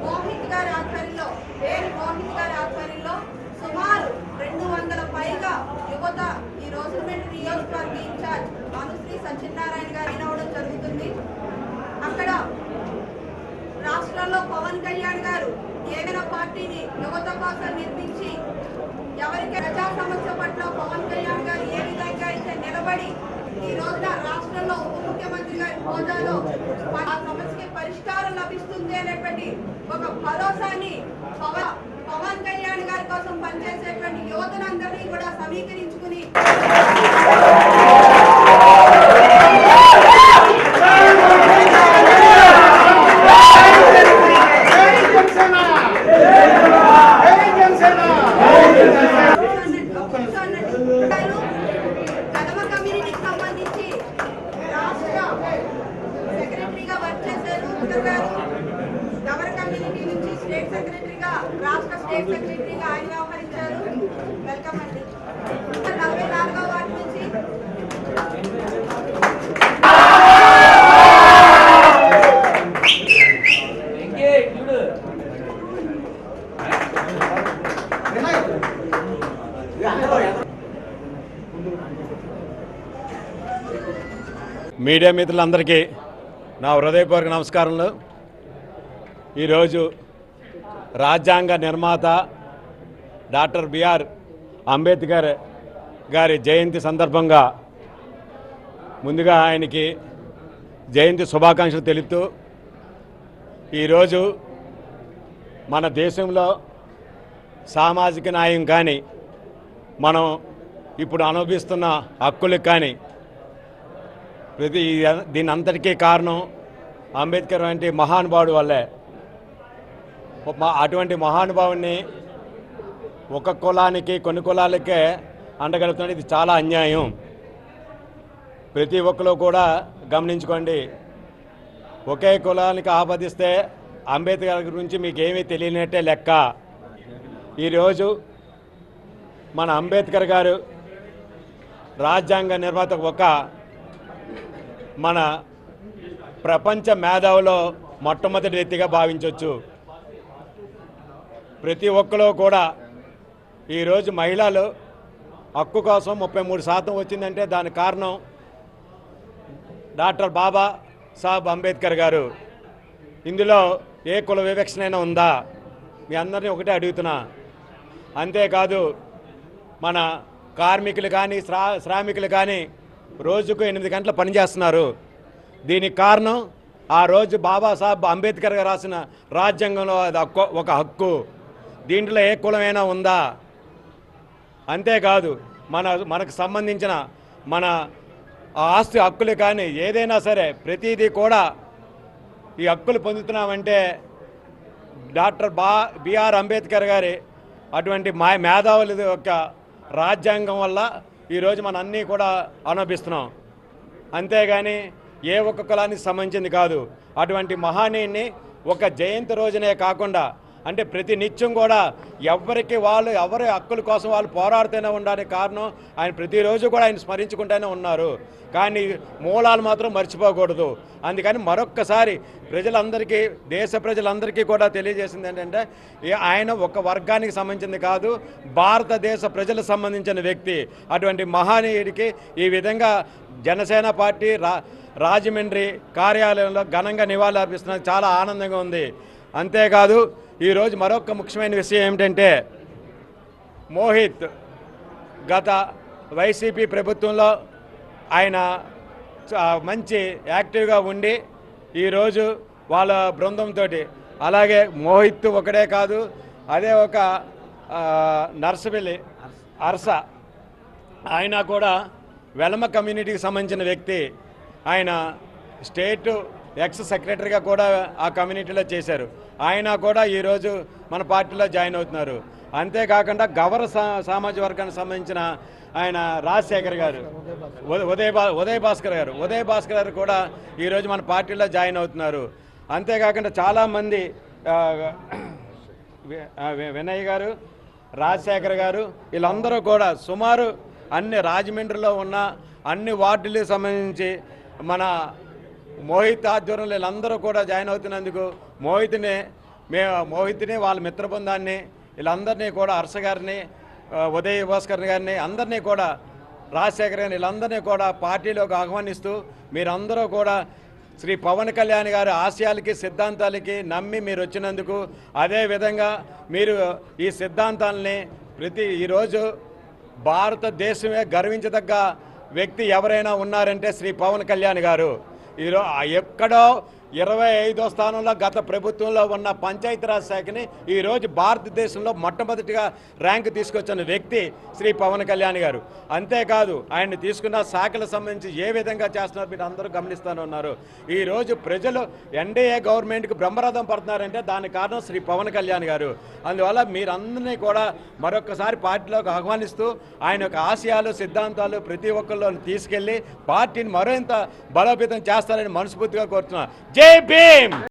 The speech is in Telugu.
మోహిత్ గారి ఆధ్వర్యంలో సుమారు 200 పైగా యువత ఈ రోజుమెంట్ నియోజకవర్గ ఇన్ఛార్జ్ భానుశ్రీ సత్యనారాయణ గారు అయినవడం జరుగుతుంది. అక్కడ రాష్ట్రంలో పవన్ కళ్యాణ్ గారు ఏదైనా పార్టీని యువత కోసం నిర్మించి ఎవరికి ప్రజా సమస్య పట్ల పవన్ కళ్యాణ్ గారు ఏ విధంగా అయితే నిలబడి ఈ రోజున రాష్ట్రంలో ఉప ముఖ్యమంత్రి గారి హోదాలో ఆ సమస్యకి పరిష్కారం లభిస్తుంది అనేటువంటి ఒక భరోసాని పవన్ కళ్యాణ్ గారి కోసం పనిచేసేటువంటి యువతనందరినీ కూడా సమీకరించుకుని రాష్ట్ర స్టేట్ సెక్రటరీగా ఆయన వ్యవహరించారు. వెల్కమ్ అండి. 44వ వార్డు నుంచి మీడియా మిత్రులందరికీ నా హృదయపూర్వక నమస్కారాలు. ఈరోజు రాజ్యాంగ నిర్మాత డాక్టర్ బిఆర్ అంబేద్కర్ గారి జయంతి సందర్భంగా ముందుగా ఆయనకి జయంతి శుభాకాంక్షలు తెలుపుతూ ఈరోజు మన దేశంలో సామాజిక న్యాయం కానీ మనం ఇప్పుడు అనుభవిస్తున్న హక్కులకు కానీ దీని అంతటికీ కారణం అంబేద్కర్ వంటి మహానుభావుడు వల్లే. అటువంటి మహానుభావుని ఒక కులానికి కొన్ని కులాలకే అండగలుగుతున్నాడు. ఇది చాలా అన్యాయం. ప్రతి ఒక్కరు కూడా గమనించుకోండి. ఒకే కులానికి ఆపాదిస్తే అంబేద్కర్ గురించి మీకు ఏమీ తెలియనట్టే లెక్క. ఈరోజు మన అంబేద్కర్ గారు రాజ్యాంగ నిర్మాత మన ప్రపంచ మేధావులో మొట్టమొదటి వ్యక్తిగా భావించవచ్చు. ప్రతి ఒక్కరు కూడా ఈరోజు మహిళలు హక్కు కోసం 33% వచ్చిందంటే దానికి కారణం డాక్టర్ బాబా సాహెబ్ అంబేద్కర్ గారు. ఇందులో ఏ కుల వివక్షనైనా ఉందా? మీ అందరినీ ఒకటే అడుగుతున్నా. అంతేకాదు మన కార్మికులు కానీ శ్రామికులు కానీ రోజుకు 8 గంటలు పనిచేస్తున్నారు. దీనికి కారణం ఆ రోజు బాబాసాహెబ్ అంబేద్కర్ గారు రాసిన రాజ్యాంగంలో అది ఒక హక్కు. దీంట్లో ఏ కులమైనా ఉందా? అంతేకాదు మనకు సంబంధించిన మన ఆస్తి హక్కులు కానీ ఏదైనా సరే ప్రతిదీ కూడా ఈ హక్కులు పొందుతున్నామంటే డాక్టర్ బిఆర్ అంబేద్కర్ గారి అటువంటి మేధావుల యొక్క రాజ్యాంగం వల్ల ఈరోజు మన అన్నీ కూడా అనుభవిస్తున్నాం. అంతేగాని ఏ ఒక్క కులానికి సంబంధించింది కాదు. అటువంటి మహానీయుని ఒక జయంతి రోజునే కాకుండా అంటే ప్రతి నిత్యం కూడా ఎవరి హక్కుల కోసం వాళ్ళు పోరాడుతూనే ఉండడానికి కారణం ఆయన ప్రతిరోజు కూడా ఆయన స్మరించుకుంటూనే ఉన్నారు. కానీ మూలాలు మాత్రం మర్చిపోకూడదు. అందుకని మరొక్కసారి ప్రజలందరికీ దేశ ప్రజలందరికీ కూడా తెలియజేసింది ఏంటంటే ఆయన ఒక వర్గానికి సంబంధించింది కాదు, భారతదేశ ప్రజలకు సంబంధించిన వ్యక్తి. అటువంటి మహానీయుడికి ఈ విధంగా జనసేన పార్టీ రాజమండ్రి కార్యాలయంలో ఘనంగా నివాళులు అర్పిస్తున్నది చాలా ఆనందంగా ఉంది. అంతేకాదు ఈరోజు మరొక ముఖ్యమైన విషయం ఏమిటంటే మోహిత్ గత వైసీపీ ప్రభుత్వంలో ఆయన మంచి యాక్టివ్గా ఉండి ఈరోజు వాళ్ళ బృందంతో అలాగే మోహిత్ ఒకడే కాదు, అదే ఒక నర్సబెల్లి అర్స ఆయన కూడా వెలమ కమ్యూనిటీకి సంబంధించిన వ్యక్తి. ఆయన స్టేట్ ఎక్స్ సెక్రటరీగా కూడా ఆ కమ్యూనిటీలో చేశారు. ఆయన కూడా ఈరోజు మన పార్టీలో జాయిన్ అవుతున్నారు. అంతేకాకుండా గవర సామాజిక వర్గానికి సంబంధించిన ఆయన రాజశేఖర్ గారు, ఉదయ్ భాస్కర్ గారు కూడా ఈరోజు మన పార్టీలో జాయిన్ అవుతున్నారు. అంతేకాకుండా చాలామంది వినయ్ గారు, రాజశేఖర్ గారు వీళ్ళందరూ కూడా సుమారు అన్ని రాజమండ్రిలో ఉన్న అన్ని వార్డులకు సంబంధించి మన మోహిత్ ఆధ్వర్యంలో వీళ్ళందరూ కూడా జాయిన్ అవుతున్నందుకు మోహిత్ని వాళ్ళ మిత్ర బృందాన్ని వీళ్ళందరినీ కూడా హర్ష గారిని ఉదయ్ భాస్కర్ గారిని అందరినీ కూడా రాజశేఖర్ గారిని వీళ్ళందరినీ కూడా పార్టీలోకి ఆహ్వానిస్తూ మీరందరూ కూడా శ్రీ పవన్ కళ్యాణ్ గారి ఆశయాలకి సిద్ధాంతాలకి నమ్మి మీరు వచ్చినందుకు, అదేవిధంగా మీరు ఈ సిద్ధాంతాలని ఈరోజు భారతదేశమే గర్వించదగ్గ వ్యక్తి ఎవరైనా ఉన్నారంటే శ్రీ పవన్ కళ్యాణ్ గారు. ఎక్కడో 25వ స్థానంలో గత ప్రభుత్వంలో ఉన్న పంచాయతీరాజ్ శాఖని ఈరోజు భారతదేశంలో మొట్టమొదటిగా ర్యాంకు తీసుకొచ్చిన వ్యక్తి శ్రీ పవన్ కళ్యాణ్ గారు. అంతేకాదు ఆయన తీసుకున్న శాఖలకు సంబంధించి ఏ విధంగా చేస్తున్నారు మీరు అందరూ గమనిస్తూనే ఉన్నారు. ఈరోజు ప్రజలు ఎన్డీఏ గవర్నమెంట్కి బ్రహ్మరథం పడుతున్నారంటే దానికి కారణం శ్రీ పవన్ కళ్యాణ్ గారు. అందువల్ల మీరందరినీ కూడా మరొకసారి పార్టీలోకి ఆహ్వానిస్తూ ఆయన యొక్క ఆశయాలు సిద్ధాంతాలు ప్రతి ఒక్కరిలో తీసుకెళ్లి పార్టీని మరింత బలోపేతం చేస్తారని మనస్ఫూర్తిగా కోరుతున్నాను. జై భీమ్.